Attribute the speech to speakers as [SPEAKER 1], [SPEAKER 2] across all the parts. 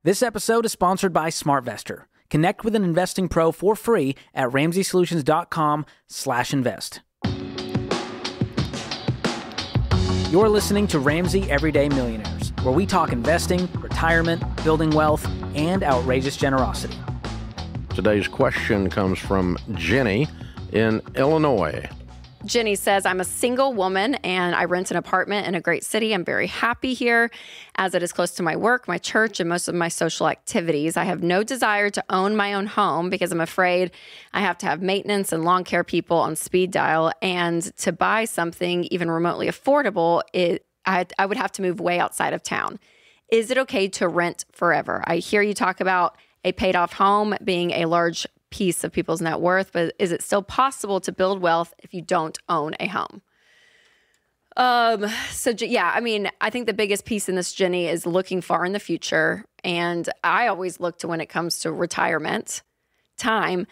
[SPEAKER 1] This episode is sponsored by SmartVestor. Connect with an investing pro for free at RamseySolutions.com/invest. You're listening to Ramsey Everyday Millionaires, where we talk investing, retirement, building wealth, and outrageous generosity.
[SPEAKER 2] Today's question comes from Jenny in Illinois.
[SPEAKER 3] Jenny says, I'm a single woman and I rent an apartment in a great city. I'm very happy here as it is close to my work, my church, and most of my social activities. I have no desire to own my own home because I'm afraid I have to have maintenance and lawn care people on speed dial. And to buy something even remotely affordable, I would have to move way outside of town. Is it okay to rent forever? I hear you talk about a paid off home being a large piece of people's net worth, but is it still possible to build wealth if you don't own a home? I think the biggest piece in this, Jenny, is looking far in the future. And I always look to when it comes to retirement time,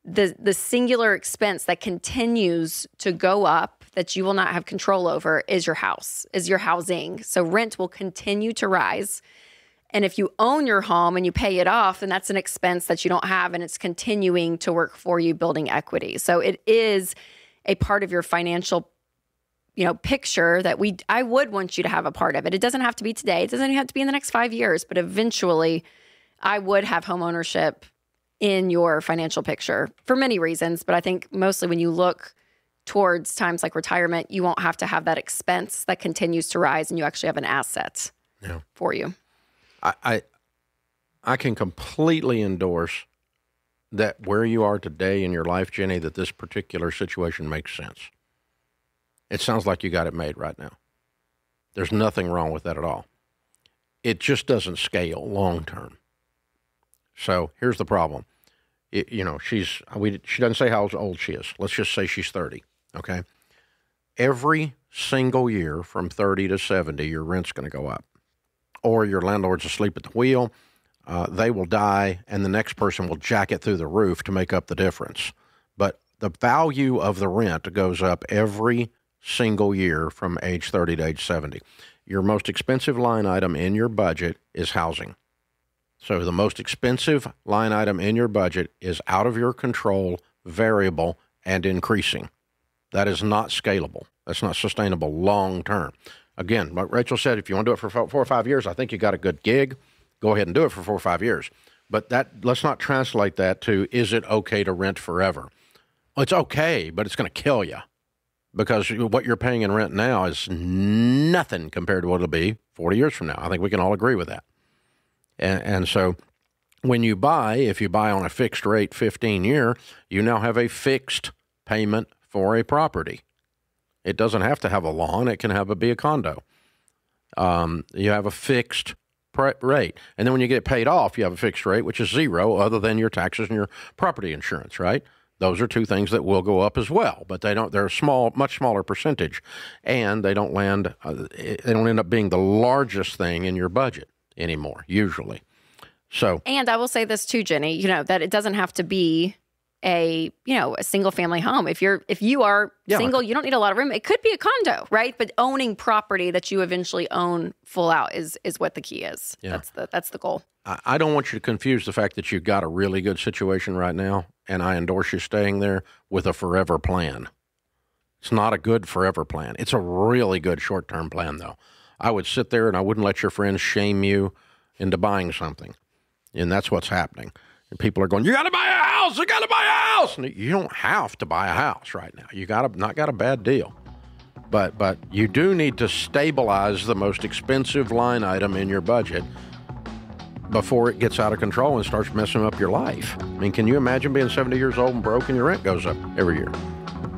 [SPEAKER 3] the singular expense that continues to go up that you will not have control over is your house, is your housing. So rent will continue to rise. And if you own your home and you pay it off, then that's an expense that you don't have, and it's continuing to work for you, building equity. So it is a part of your financial, picture that I would want you to have a part of it. It doesn't have to be today. It doesn't even have to be in the next 5 years, but eventually I would have home ownership in your financial picture for many reasons. But I think mostly when you look towards times like retirement, you won't have to have that expense that continues to rise, and you actually have an asset for you.
[SPEAKER 2] I can completely endorse that where you are today in your life, Jenny, that this particular situation makes sense. It sounds like you got it made right now. There's nothing wrong with that at all. It just doesn't scale long term. So here's the problem. She doesn't say how old she is. Let's just say she's 30, okay? Every single year from 30 to 70, your rent's going to go up. Or your landlord's asleep at the wheel, they will die, and the next person will jack it through the roof to make up the difference. But the value of the rent goes up every single year from age 30 to age 70. Your most expensive line item in your budget is housing. So the most expensive line item in your budget is out of your control, variable, and increasing. That is not scalable. That's not sustainable long term. Again, like Rachel said, if you want to do it for 4 or 5 years, I think you got a good gig. Go ahead and do it for 4 or 5 years. But let's not translate that to, is it okay to rent forever? Well, it's okay, but it's going to kill you because what you're paying in rent now is nothing compared to what it'll be 40 years from now. I think we can all agree with that. And so when you buy, if you buy on a fixed rate 15-year, you now have a fixed payment for a property. It doesn't have to have a lawn. It can be a condo. You have a fixed rate. And then when you get it paid off, you have a fixed rate, which is zero other than your taxes and your property insurance, right? Those are two things that will go up as well, but they're a much smaller percentage, and they don't end up being the largest thing in your budget anymore, usually. So,
[SPEAKER 3] and I will say this too, Jenny, that it doesn't have to be a single family home. If you are single, you don't need a lot of room. It could be a condo, right? But owning property that you eventually own full out is what the key is. Yeah. That's the goal.
[SPEAKER 2] I don't want you to confuse the fact that you've got a really good situation right now, and I endorse you staying there, with a forever plan. It's not a good forever plan. It's a really good short-term plan, though. I would sit there and I wouldn't let your friends shame you into buying something. And that's what's happening. And people are going, you got to buy a house, you got to buy a house. And you don't have to buy a house right now. You not got a bad deal. But you do need to stabilize the most expensive line item in your budget before it gets out of control and starts messing up your life. I mean, can you imagine being 70 years old and broke and your rent goes up every year?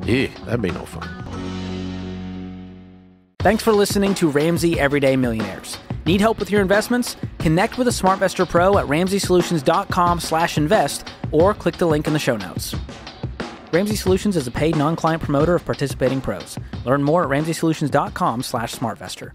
[SPEAKER 2] Yeah, that'd be no fun.
[SPEAKER 1] Thanks for listening to Ramsey Everyday Millionaires. Need help with your investments? Connect with a SmartVestor Pro at RamseySolutions.com/invest or click the link in the show notes. Ramsey Solutions is a paid non-client promoter of participating pros. Learn more at RamseySolutions.com/SmartVestor.